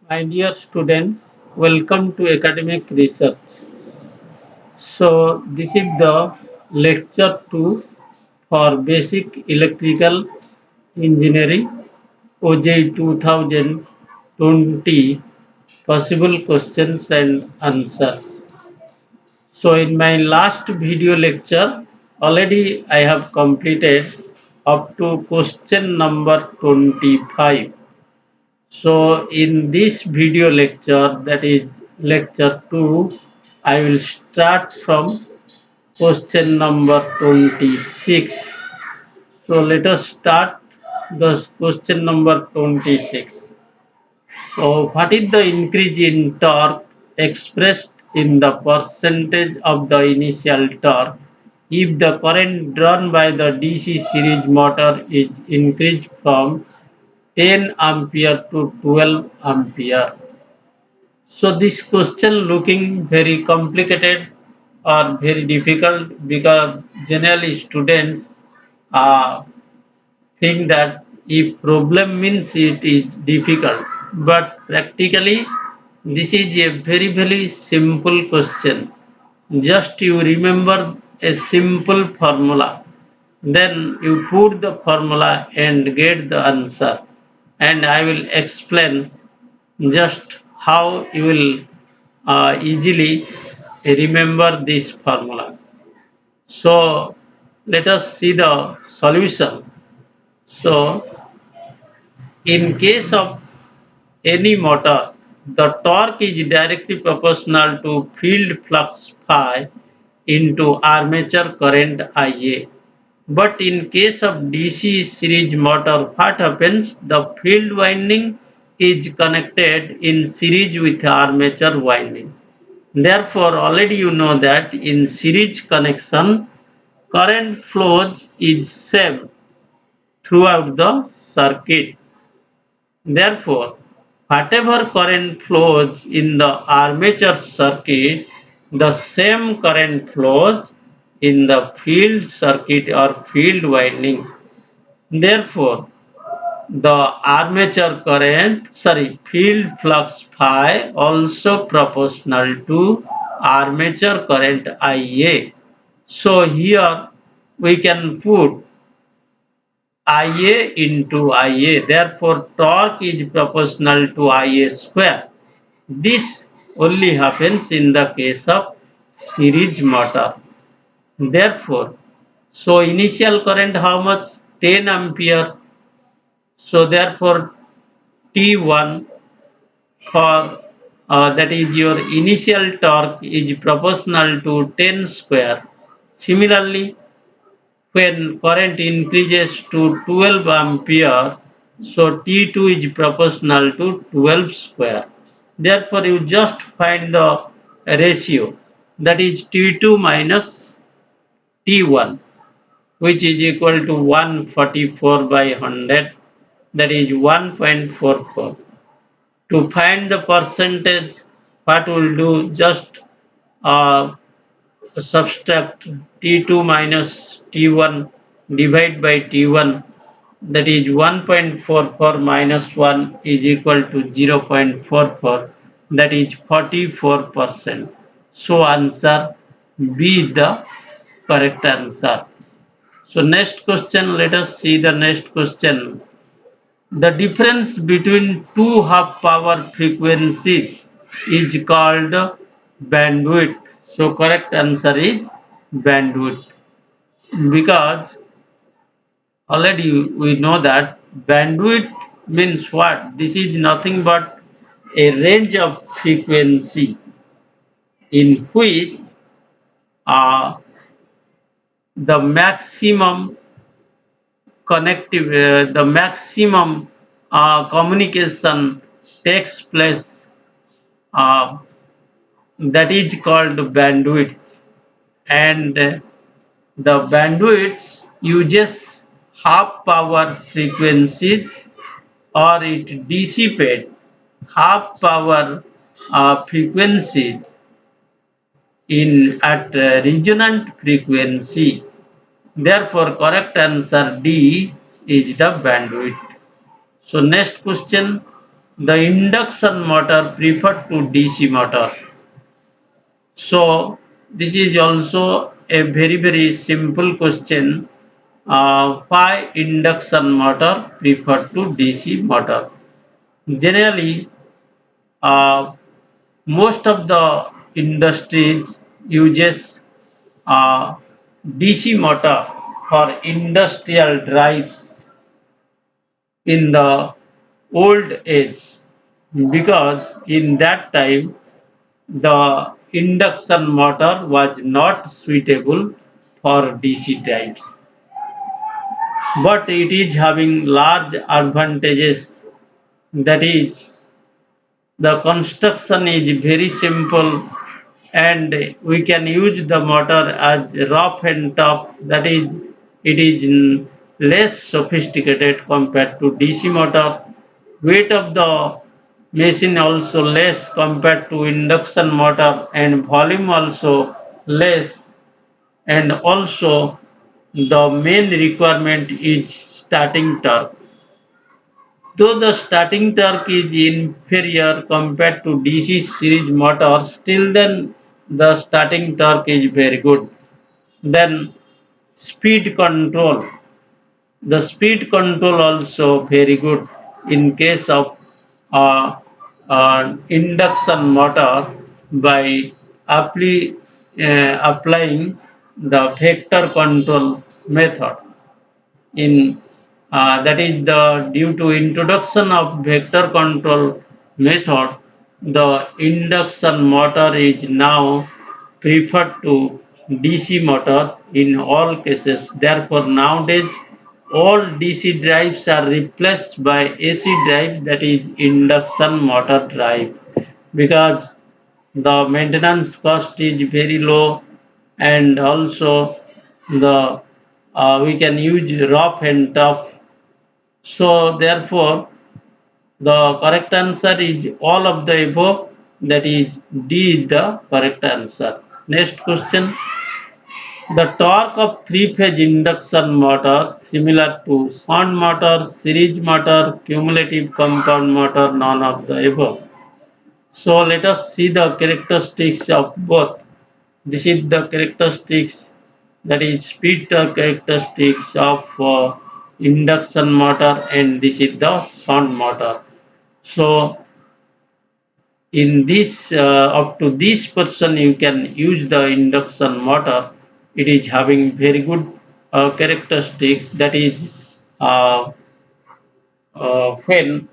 My dear students, welcome to academic research. So this is the lecture 2 for basic electrical engineering OJ 2020 possible questions and answers. So in my last video lecture already I have completed up to question number 25. So in this video lecture, that is lecture 2, I will start from question number 26. So let us start the question number 26. So what is the increase in torque expressed in the percentage of the initial torque if the current drawn by the DC series motor is increased from 10 ampere to 12 ampere? So this question looking very complicated or very difficult because generally students uh, think that if problem means it is difficult, but practically this is a very simple question. Just you remember a simple formula, then you put the formula and get the answer, and I will explain just how you will easily remember this formula. So let us see the solution. So in case of any motor, the torque is directly proportional to field flux phi into armature current Ia. But in case of DC series motor, what happens? The field winding is connected in series with armature winding. Therefore, already you know that in series connection, current flows is same throughout the circuit. Therefore, whatever current flows in the armature circuit, the same current flows in the field circuit or field winding. Therefore, the armature current, field flux phi also proportional to armature current Ia. So here we can put Ia into Ia. Therefore, torque is proportional to Ia square. This only happens in the case of series motor. Therefore, so initial current how much? 10 ampere. So therefore, T1 for that is your initial torque is proportional to 10 square. Similarly, when current increases to 12 ampere, so T2 is proportional to 12 square. Therefore, you just find the ratio, that is T2 minus T1, which is equal to 144 by 100, that is 1.44. To find the percentage, what we'll do, just uh, subtract T2 minus T1 divide by T1, that is 1.44 minus 1 is equal to 0.44, that is 44%. So answer B is the correct answer. So next question, let us see the next question. The difference between two half power frequencies is called bandwidth. So correct answer is bandwidth, because already we know that bandwidth means what? This is nothing but a range of frequency in which uh, the maximum the maximum communication takes place, uh, that is called bandwidth. And the bandwidth uses half power frequencies, or it dissipate half power frequencies in at resonant frequency. Therefore, correct answer D is the bandwidth. So next question. the induction motor preferred to DC motor. So this is also a very simple question. Why induction motor preferred to DC motor? Generally, uh, most of the industries uses DC motor for industrial drives in the old age, because in that time the induction motor was not suitable for DC drives, but it is having large advantages. That is, the construction is very simple and we can use the motor as rough and tough. That is, it is less sophisticated compared to DC motor. Weight of the machine also less compared to induction motor, and volume also less, and also the main requirement is starting torque. Though the starting torque is inferior compared to DC series motor, still then the starting torque is very good. Then speed control. The speed control also very good in case of induction motor by applying the vector control method. In that is the due to introduction of vector control method, the induction motor is now preferred to DC motor in all cases. Therefore, nowadays all DC drives are replaced by AC drive, that is induction motor drive, because the maintenance cost is very low, and also the we can use rough and tough. So therefore the correct answer is all of the above, that is D is the correct answer. Next question. The torque of three-phase induction motor similar to shunt motor, series motor, cumulative compound motor, none of the above. So let us see the characteristics of both. This is the characteristics, that is speed torque characteristics of induction motor, and this is the shunt motor. So in this up to this person you can use the induction motor. It is having very good characteristics, that is uh, when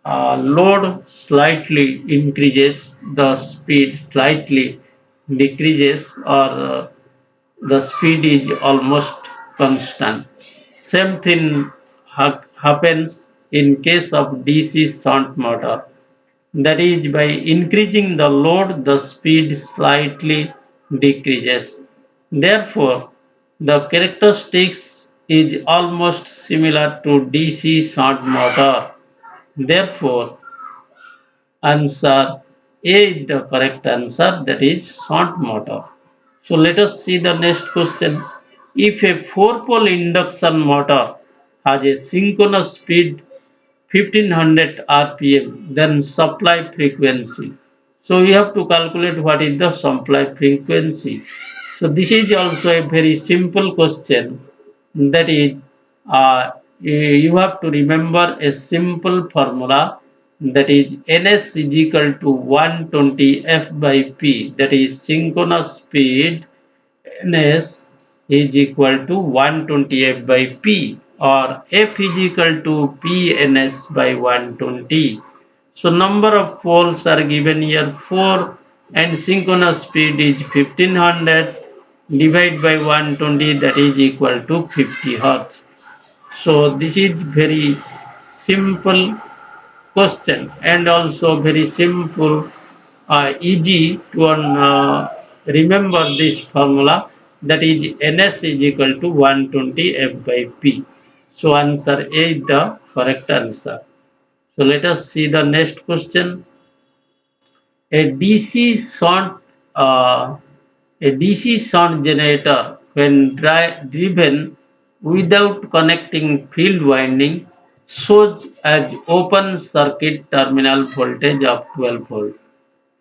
load slightly increases, the speed slightly decreases, or the speed is almost constant. Same thing happens in case of DC shunt motor. That is, by increasing the load, the speed slightly decreases. Therefore, the characteristics is almost similar to DC shunt motor. Therefore, answer A is the correct answer, that is shunt motor. So let us see the next question. If a 4-pole induction motor has a synchronous speed 1500 rpm, then supply frequency. So we have to calculate what is the supply frequency. So this is also a very simple question, that is you have to remember a simple formula, that is ns is equal to 120 f by p, that is synchronous speed ns is equal to 120 f by p, or f is equal to pns by 120. So number of poles are given here 4, and synchronous speed is 1500 divided by 120, that is equal to 50 hertz. So this is very simple question, and also very simple, easy to remember this formula, that is ns is equal to 120 f by p. So answer A is the correct answer. So let us see the next question. A DC shunt uh, a DC shunt generator, when driven without connecting field winding, shows as open circuit terminal voltage of 12 volt.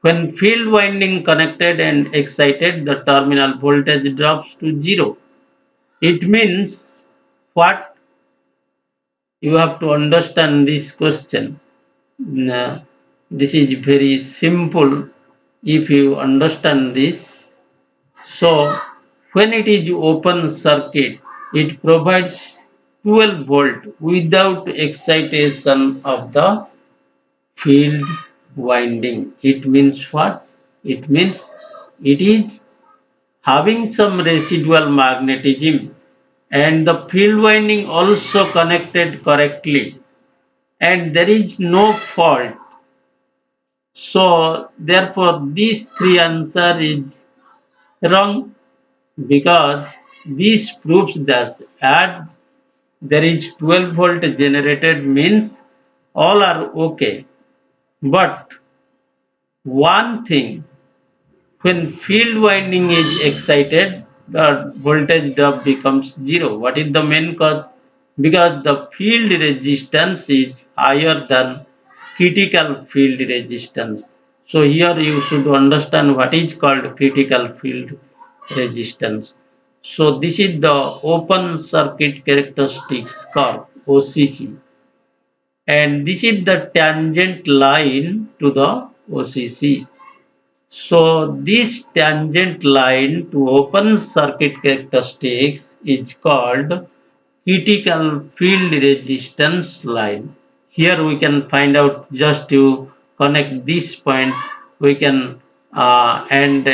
When field winding connected and excited, the terminal voltage drops to 0. It means what? You have to understand this question. This is very simple if you understand this. So when it is open circuit, it provides 12 volt without excitation of the field winding. It means what? It means it is having some residual magnetism and the field winding also connected correctly and there is no fault. So therefore these three answer is wrong because this proves that as there is 12 volt generated means all are okay. But one thing, when field winding is excited, the voltage drop becomes zero. What is the main cause? Because the field resistance is higher than critical field resistance. So here you should understand what is called critical field resistance. So this is the open circuit characteristics curve OCC and this is the tangent line to the OCC. So this tangent line to open circuit characteristics is called critical field resistance line. Here we can find out just to connect this point we can and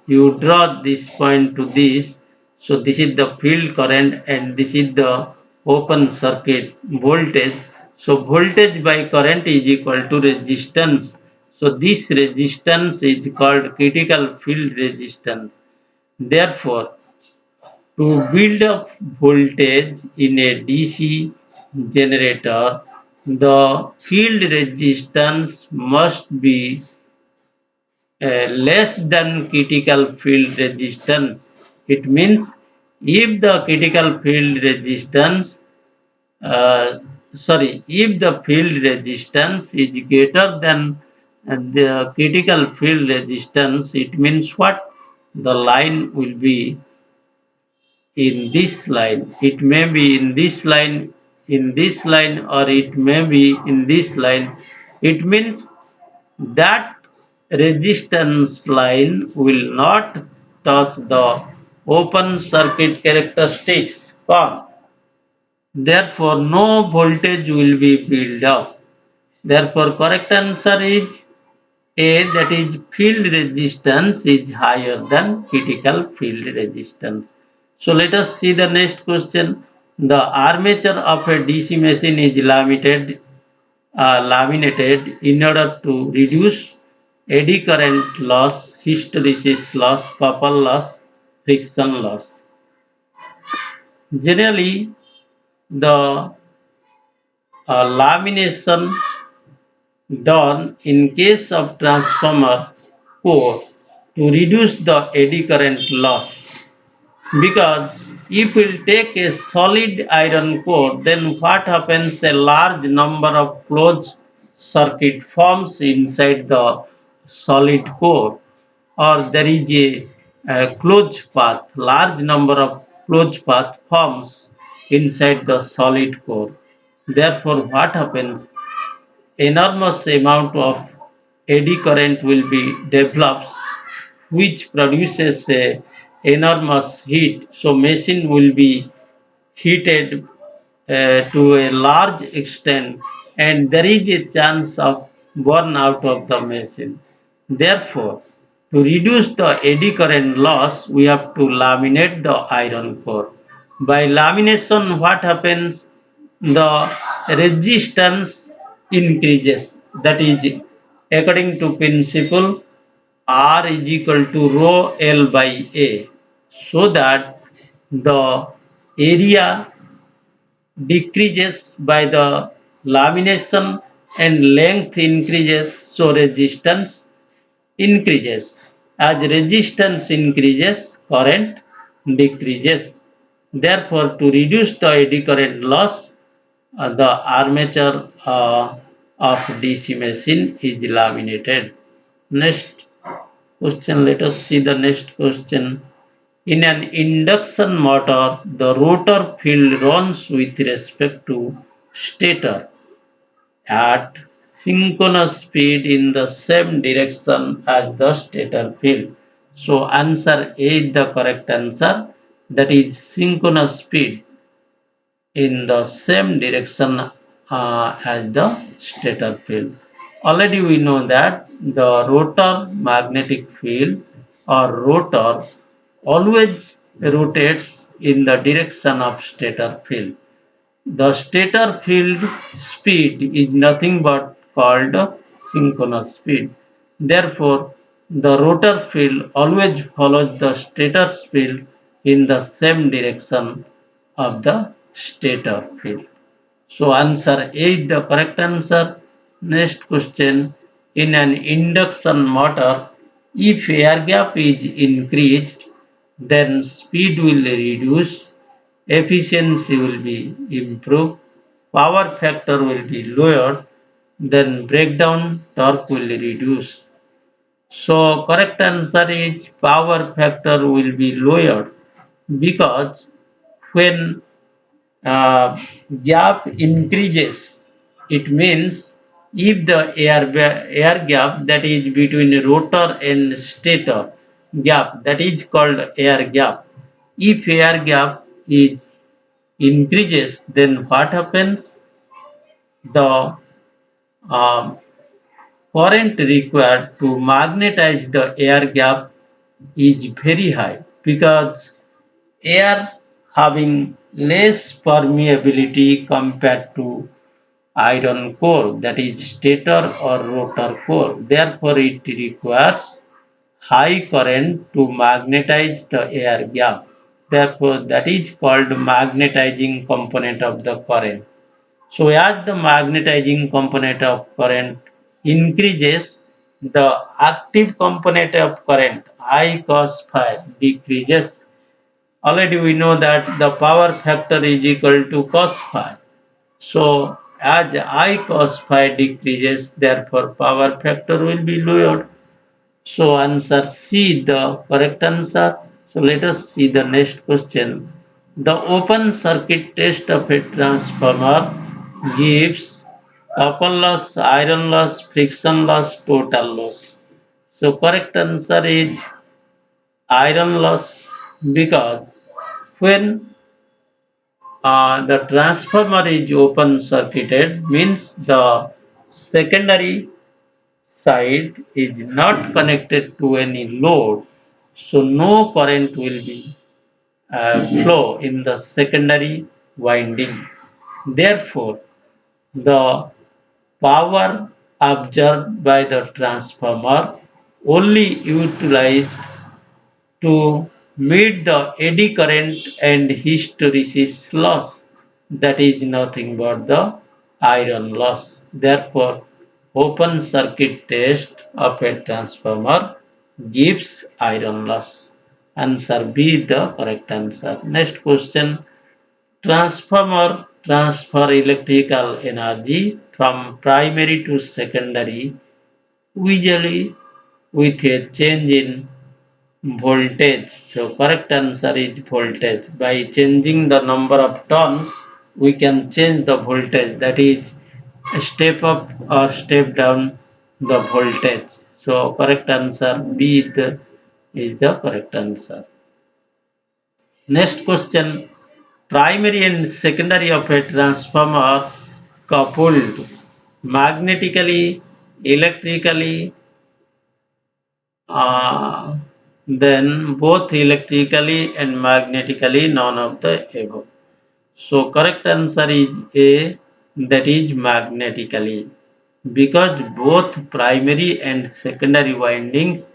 you draw this point to this. So this is the field current and this is the open circuit voltage. So voltage by current is equal to resistance. So this resistance is called critical field resistance. Therefore, to build up voltage in a DC generator, the field resistance must be less than critical field resistance. It means if the critical field resistance, if the field resistance is greater than the critical field resistance, it means what? The line will be in this line. It may be in this line, or it may be in this line. It means that resistance line will not touch the open circuit characteristics curve. Therefore, no voltage will be built up. Therefore, correct answer is A, that is field resistance is higher than critical field resistance. So let us see the next question. The armature of a DC machine is laminated in order to reduce eddy current loss, hysteresis loss, copper loss, friction loss. Generally, the lamination done in case of transformer core to reduce the eddy current loss, because if we take a solid iron core, then what happens, a large number of closed circuit forms inside the solid core, or there is a closed path, large number of closed path forms inside the solid core. Therefore what happens, enormous amount of eddy current will be developed which produces a enormous heat. So machine will be heated to a large extent and there is a chance of burnout of the machine. Therefore, to reduce the eddy current loss, we have to laminate the iron core. By lamination, what happens? The resistance increases. That is, according to principle, R is equal to rho L by A, so that the area decreases by the lamination and length increases, so resistance increases. As resistance increases, current decreases. Therefore, to reduce the eddy current loss, the armature of DC machine is laminated. Next question, let us see the next question. In an induction motor, the rotor field runs with respect to stator at synchronous speed in the same direction as the stator field. So answer A is the correct answer. That is synchronous speed in the same direction as the stator field. Already we know that the rotor magnetic field or rotor always rotates in the direction of stator field. The stator field speed is nothing but called synchronous speed. Therefore, the rotor field always follows the stator field in the same direction of the stator field. So answer A is the correct answer. Next question. In an induction motor, if air gap is increased, then speed will reduce, efficiency will be improved, power factor will be lowered, then breakdown torque will reduce. So correct answer is power factor will be lowered because when uh, gap increases, it means if the air gap that is between rotor and stator gap, that is called air gap. If air gap is increases, then what happens? The um, current required to magnetize the air gap is very high because air having less permeability compared to iron core, that is stator or rotor core. Therefore, it requires high current to magnetize the air gap. Therefore, that is called magnetizing component of the current. So as the magnetizing component of current increases, the active component of current I cos phi decreases. Already we know that the power factor is equal to cos phi. So as I cos phi decreases, therefore power factor will be lowered. So answer C the correct answer. So let us see the next question. The open circuit test of a transformer gives copper loss, iron loss, friction loss, total loss. So correct answer is iron loss because when the transformer is open circuited means the secondary side is not connected to any load, so no current will be flow in the secondary winding. Therefore, the power absorbed by the transformer only utilized to meet the eddy current and hysteresis loss, that is nothing but the iron loss. Therefore, open circuit test of a transformer gives iron loss. Answer B the correct answer. Next question. Transformer transfer electrical energy from primary to secondary usually with a change in voltage. So correct answer is voltage. By changing the number of turns, we can change the voltage. That is step up or step down the voltage. So correct answer B is the correct answer. Next question. Primary and secondary of a transformer coupled magnetically, electrically, uh, then both electrically and magnetically, none of the above. So correct answer is A, that is magnetically, because both primary and secondary windings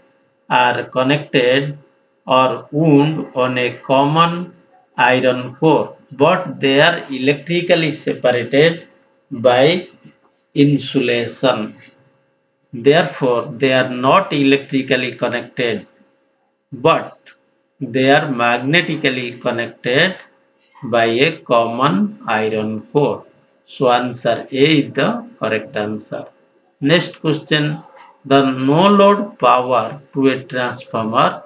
are connected or wound on a common iron core, but they are electrically separated by insulation. Therefore, they are not electrically connected, but they are magnetically connected by a common iron core. So answer A is the correct answer. Next question, the no load power to a transformer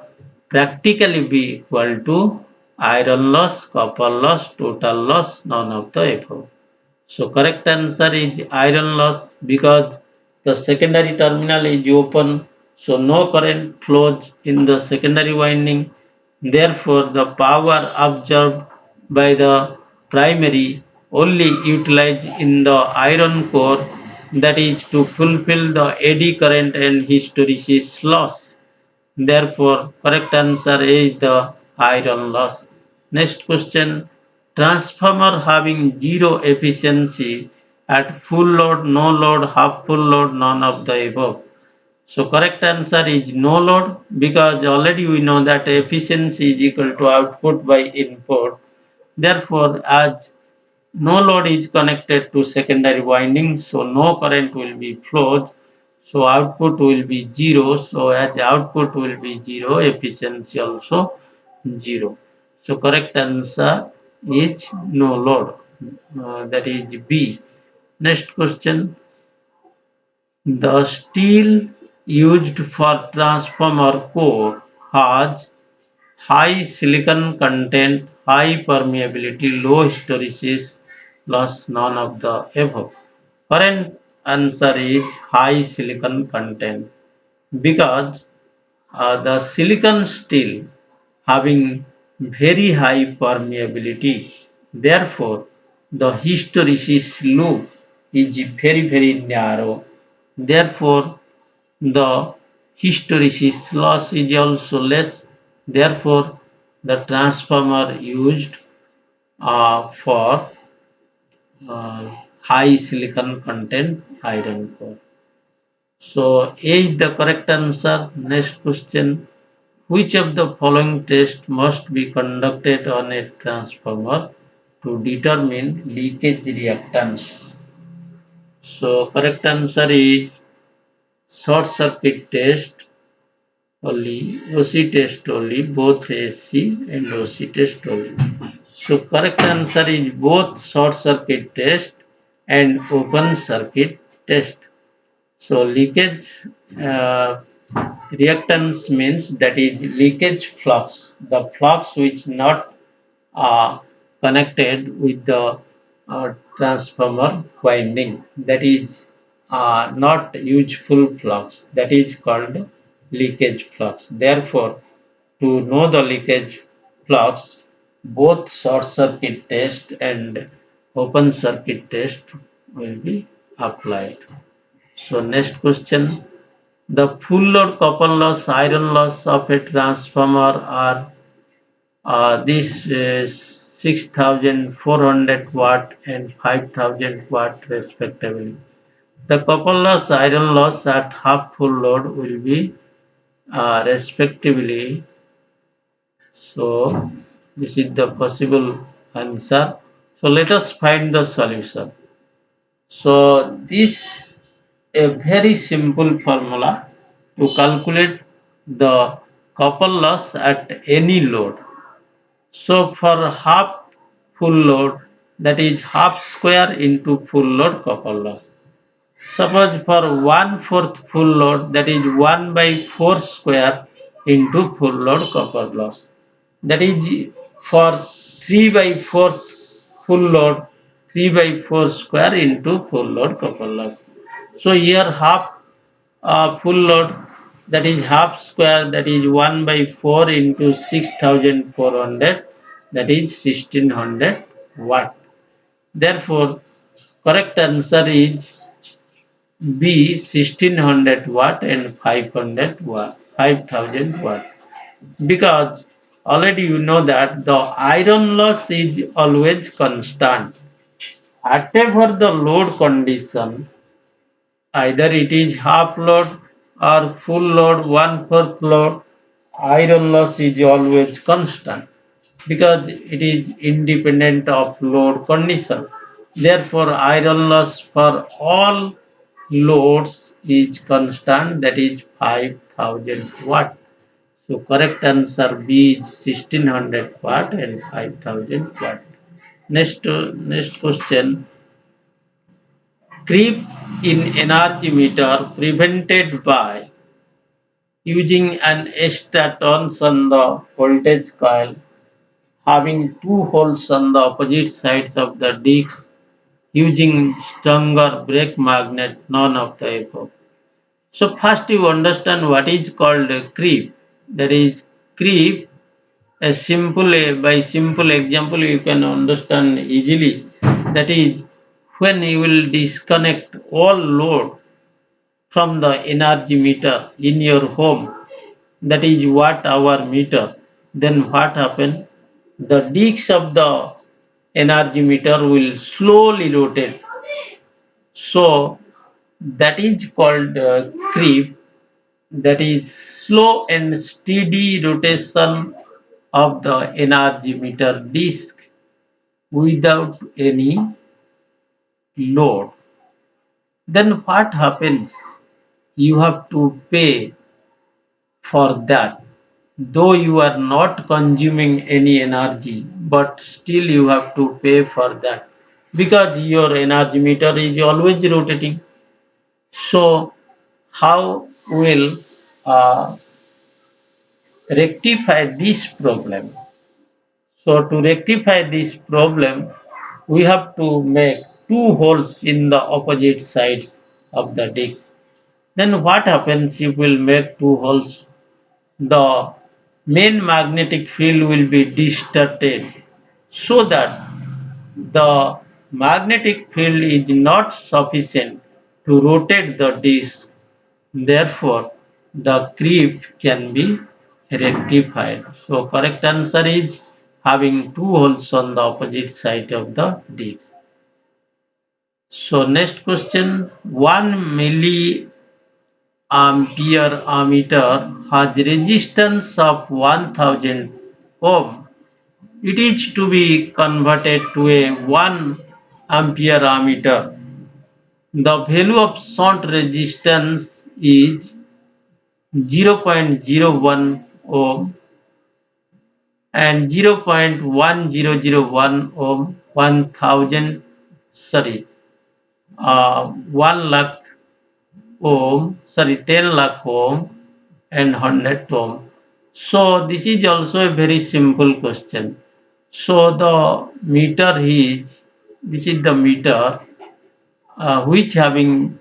practically be equal to iron loss, copper loss, total loss, none of the above. So correct answer is iron loss because the secondary terminal is open, so no current flows in the secondary winding. Therefore, the power absorbed by the primary only utilized in the iron core, that is to fulfill the eddy current and hysteresis loss. Therefore, correct answer is the iron loss. Next question. Transformer having zero efficiency at full load, no load, half full load, none of the above. So correct answer is no load because already we know that efficiency is equal to output by input. Therefore, as no load is connected to secondary winding, so no current will be flowed. So output will be 0. So as output will be 0, efficiency also 0. So correct answer is no load. That is B. Next question. The steel used for transformer core has high silicon content, high permeability, low hysteresis loss, none of the above. Current answer is high silicon content because the silicon steel having very high permeability. Therefore, the hysteresis loop is very narrow. Therefore, the hysteresis loss is also less. Therefore, the transformer used for high silicon content iron core. So A is the correct answer. Next question. Which of the following tests must be conducted on a transformer to determine leakage reactance? So correct answer is short circuit test only, OC test only, both AC and OC test only. So correct answer is both short circuit test and open circuit test. So leakage uh, reactance means that is leakage flux, the flux which not connected with the transformer winding, that is not useful flux, that is called leakage flux. Therefore, to know the leakage flux, both short circuit test and open circuit test will be applied. So next question. The full load copper loss, iron loss of a transformer are this 6400 watt and 5000 watt respectively. The copper loss, iron loss at half full load will be respectively. So this is the possible answer. So let us find the solution. So this a very simple formula to calculate the copper loss at any load. So for half full load, that is half square into full load copper loss. Suppose for 1/4 full load, that is 1 by 4 square into full load copper loss. That is for 3 by 4 full load, 3 by 4 square into full load copper loss. So here half full load, that is half square, that is 1 by 4 into 6400, that is 1600 watt. Therefore, correct answer is B 1600 watt and 500 watt, 5000 watt. Because already you know that the iron loss is always constant. Whatever the load condition, either it is half load or full load, 1/4 load, iron loss is always constant because it is independent of load condition. Therefore, iron loss for all loads is constant, that is 5000 watt. So correct answer B is 1600 watt and 5000 watt. Next question. Creep in energy meter prevented by using an extra turns on the voltage coil, having two holes on the opposite sides of the disc, using stronger brake magnet, none of the above. So first you understand what is called a creep. That is creep. A by simple example you can understand easily. That is when you will disconnect all load from the energy meter in your home. That is watt hour meter. Then what happen? The disc of the energy meter will slowly rotate. So that is called creep. That is slow and steady rotation of the energy meter disc without any load. Then what happens? You have to pay for that. Though you are not consuming any energy, but still you have to pay for that because your energy meter is always rotating. So, how will uh, rectify this problem? So to rectify this problem, we have to make two holes in the opposite sides of the disc. Then what happens if we'll make two holes? The main magnetic field will be distorted so that the magnetic field is not sufficient to rotate the disc. Therefore, the creep can be rectified. So correct answer is having two holes on the opposite side of the disc. So next question, 1 milliampere ammeter has resistance of 1000 ohm. It is to be converted to a 1 ampere ammeter. The value of shunt resistance is 0.01 ohm and 0.1001 ohm, 1000, sorry, 1 lakh ohm, sorry, 10 lakh ohm and 100 ohm. So this is also a very simple question. So the meter is, this is the meter which having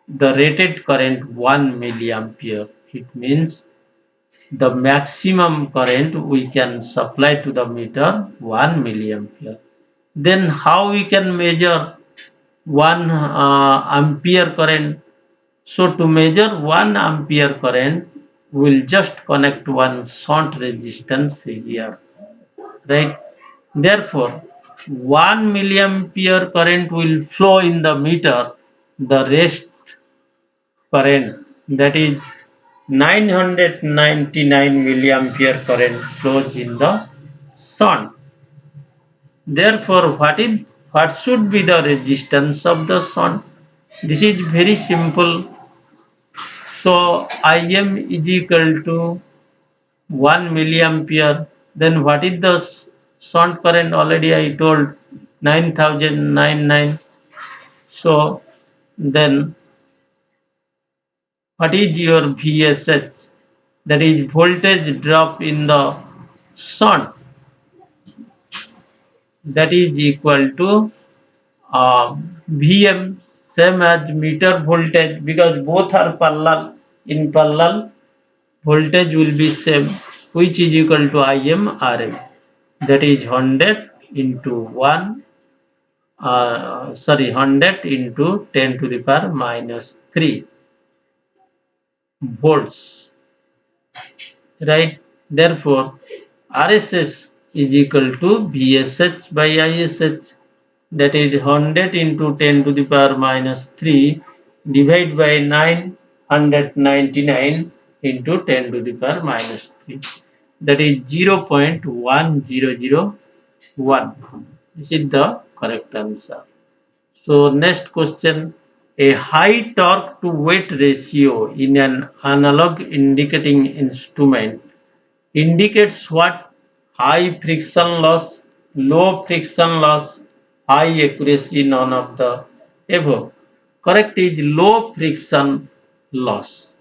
the rated current 1 milliampere. It means the maximum current we can supply to the meter 1 milliampere. Then how we can measure 1 ampere current? So to measure 1 ampere current, we'll just connect one shunt resistance here, right? Therefore, 1 milliampere current will flow in the meter. The rest current, that is 999 milliampere current, flows in the sun. Therefore, what should be the resistance of the sun? This is very simple. So Im is equal to 1 milliampere. Then what is the shunt current? Already I told 9099. So then what is your VSH? That is voltage drop in the shunt. That is equal to Vm, same as meter voltage, because both are parallel. In parallel, voltage will be same, which is equal to Im Rm. That is 100 into 1, 100 into 10 to the power minus 3 volts, right? Therefore, RSS is equal to VSH by ISH, that is 100 into 10 to the power minus 3 divided by 999 into 10 to the power minus 3, that is 0.1001. This is the correct answer. So next question, a high torque to weight ratio in an analog indicating instrument indicates what? High friction loss, low friction loss, high accuracy, none of the above. Correct is low friction loss.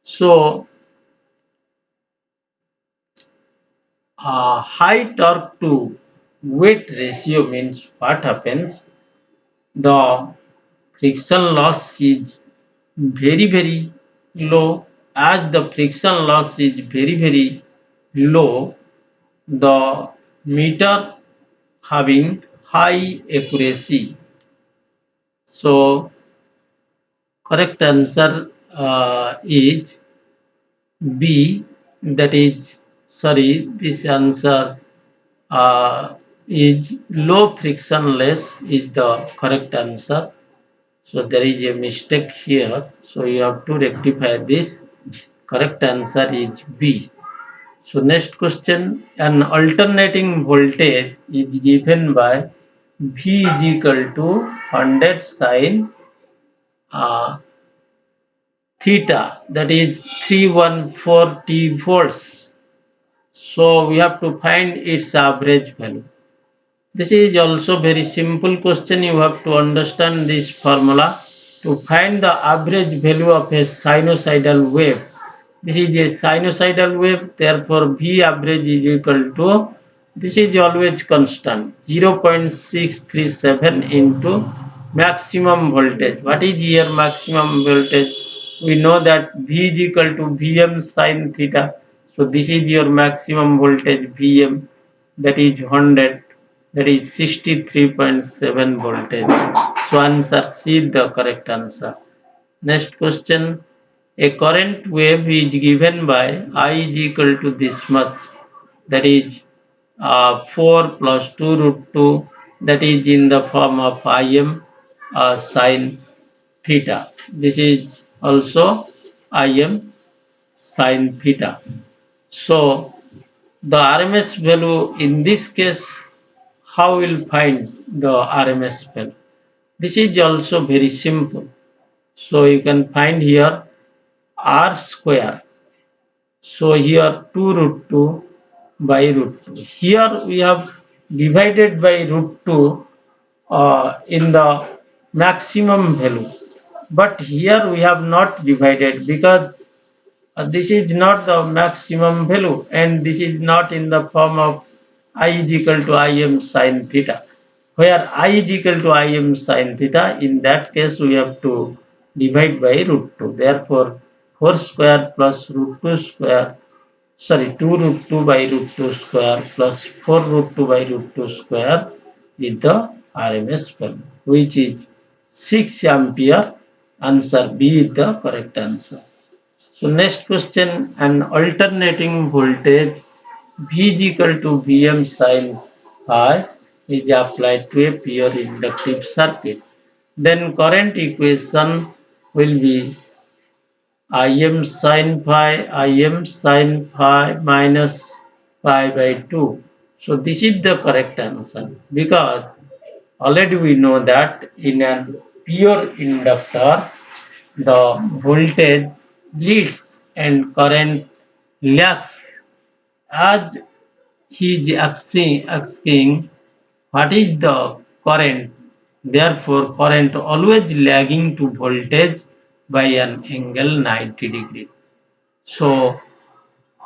So high torque to weight ratio means what happens? The friction loss is very low. As the friction loss is very low, the meter having high accuracy. So correct answer is B. That is, sorry, this answer is low frictionless is the correct answer. So there is a mistake here. So you have to rectify this. Correct answer is B. So next question, an alternating voltage is given by V is equal to 100 sine uh, theta, that is 314 T volts. So we have to find its average value. This is also very simple question. You have to understand this formula to find the average value of a sinusoidal wave. This is a sinusoidal wave, therefore V average is equal to, this is always constant, 0.637 into maximum voltage. What is here maximum voltage? We know that V is equal to Vm sin theta. So this is your maximum voltage Vm, that is 100, that is 63.7 voltage. So answer C is the correct answer. Next question, a current wave is given by I is equal to this much, that is 4 plus 2 root 2, that is in the form of Im sine theta. This is also Im sine theta. So the RMS value in this case, how will find the RMS value? This is also very simple. So you can find here R square. So here 2 root 2 by root 2. Here we have divided by root 2 in the maximum value. But here we have not divided because this is not the maximum value and this is not in the form of I is equal to Im sine theta. Where I is equal to Im sine theta, in that case we have to divide by root 2. Therefore 4 square plus root 2 square, sorry, 2 root 2 by root 2 square plus 4 root 2 by root 2 square is the RMS value, which is 6 ampere. Answer B is the correct answer. So next question, an alternating voltage V is equal to Vm sin phi is applied to a pure inductive circuit. Then current equation will be Im sin phi minus pi by 2. So this is the correct answer because already we know that in a pure inductor the voltage leads and current lags. As he is asking what is the current, therefore current always lagging to voltage by an angle 90 degree. So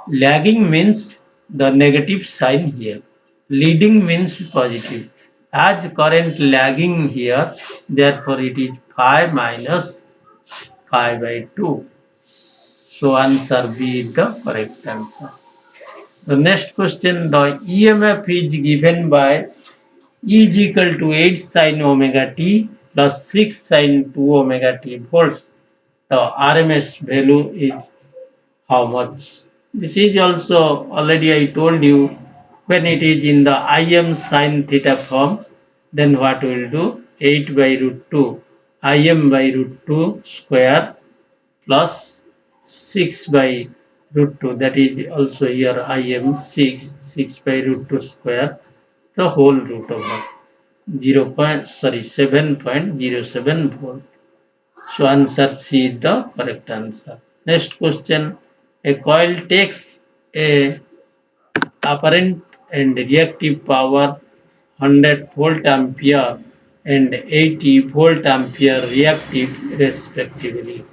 lagging means the negative sign here, leading means positive. As current lagging here, therefore it is phi minus pi by 2. So answer B is the correct answer. The next question, the EMF is given by E is equal to 8 sin omega t plus 6 sin 2 omega t volts. The RMS value is how much? This is also already I told you, when it is in the Im sin theta form, then what we will do? 8 by root 2 Im by root 2 square plus 6 by root 2, that is also here Im 6 by root 2 square, the whole root over 7.07 volt. So answer C is the correct answer. Next question, a coil takes a apparent and reactive power 100 volt ampere and 80 volt ampere reactive respectively.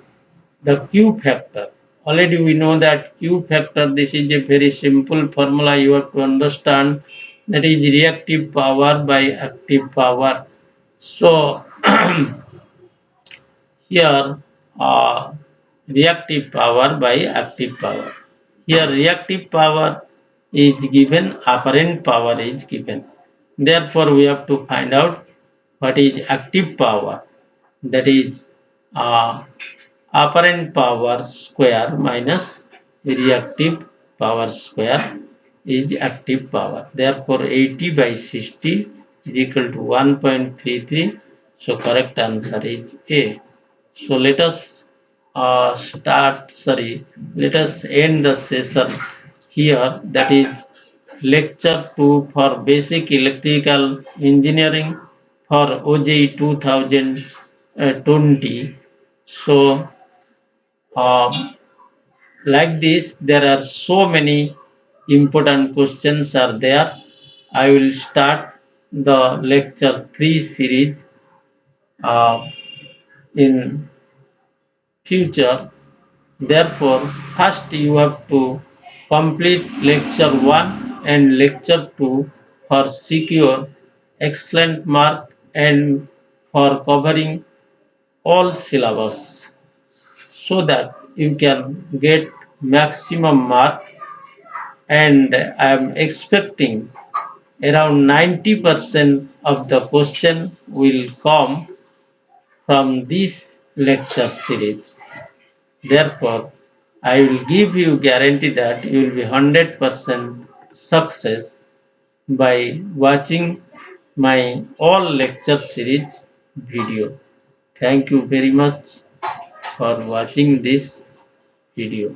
The Q factor. Already we know that Q factor, this is a very simple formula you have to understand, that is reactive power by active power. So here reactive power by active power. Here reactive power is given, apparent power is given. Therefore, we have to find out what is active power. That is apparent power square minus reactive power square is active power. Therefore, 80 by 60 is equal to 1.33. So, correct answer is A. So, let us end the session here. That is lecture 2 for basic electrical engineering for OJE 2020. So, um, like this, there are so many important questions are there. I will start the lecture 3 series uh, in future. Therefore, first you have to complete lecture 1 and lecture 2 for secure excellent mark and for covering all syllabus, so that you can get maximum mark, and I am expecting around 90% of the question will come from this lecture series. Therefore, I will give you guarantee that you will be 100% success by watching my all lecture series video. Thank you very much for watching this video.